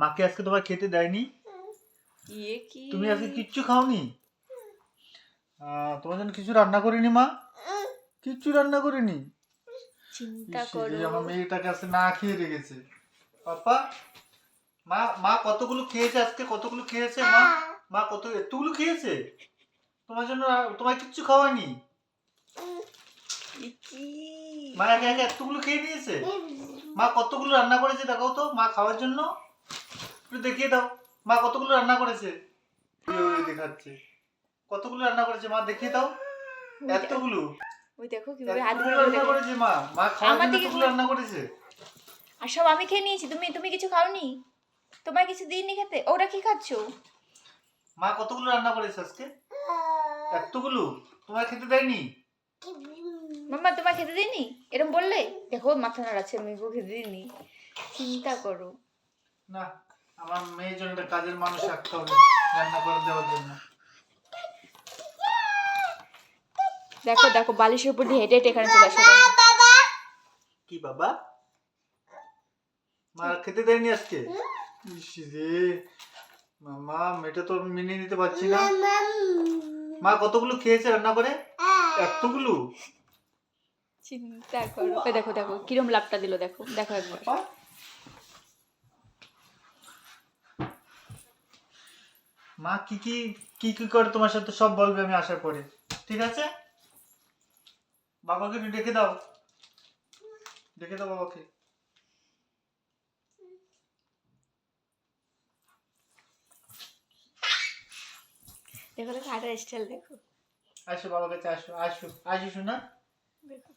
মাকে আজকে তোমার খেতে দেয়নি? কি তুমি আজকে কিচ্ছু খাওনি? তোমার জন্য কিছু রান্না করিনি মা? কিচ্ছু রান্না করিনি? চিন্তা ইস করো। রে, আমার মেয়েটাকে আজকে না খেয়ে রেখেছে। পাপা, মা মা কতগুলো খেয়েছে আজকে? কতগুলো খেয়েছে মা? মা কত এতগুলো খেয়েছে? তোমার জন্য তোমার কিচ্ছু খাওয়ায়নি? কি মা একা একা এতগুলো খেয়ে নিয়েছে? মা কতগুলো রান্না করেছে দেখাও তো মা খাওয়ার জন্য, একটু দেখিয়ে দাও মা কতগুলো রান্না করেছে। ওই দেখাচ্ছে কতগুলো রান্না করেছে মা, দেখিয়ে দাও। এতগুলো? ওই দেখো কিভাবে হাত এতগুলো ঘুরে রান্না দেখো করেছে মা, মা খাওয়ার আমার জন্য দিকে এতগুলো রান্না করেছে। আর সব আমি খেয়ে নিয়েছি, তুমি কিছু খাওনি? তোমার কিছু দিইনি খেতে? ওরা কি খাচ্ছো? মা কতগুলো রান্না করেছে আজকে? এতগুলো তোমার খেতে দেয়নি? মাম্মা তোমার খেতে দিইনি এরকম বললে? দেখো মাথা নাড়াচ্ছে, আমি গো খেতে দিইনি। চিন্তা করো। না, আমার মেয়ের জন্য একটা কাজের মানুষ রাখতে হবে রান্না করে দেওয়ার জন্য। দেখো দেখো বালিশের উপর দিয়ে হেঁটে হেঁটে এখানে চলে আসো। কি বাবা? মা খেতে দেয়নি আজকে? ইস রে মামা, মেয়েটা তো আমি মেনে নিতে পারছি না। মা কতগুলো খেয়েছে রান্না করে? এতগুলো? চিন্তা করো। ওই দেখো দেখো কিরম লাভটা দিল, দেখো দেখো একবার। বাবা, মা কি কি কি কি করে তোমার সাথে সব বলবে আমি আসার পরে, ঠিক আছে? বাবাকে একটু ডেকে দাও, ডেকে দাও বাবাকে। দেখো দেখো হাঁটার স্টাইল দেখো। আসো বাবার কাছে, আসো আসো আসো শোনা। দেখো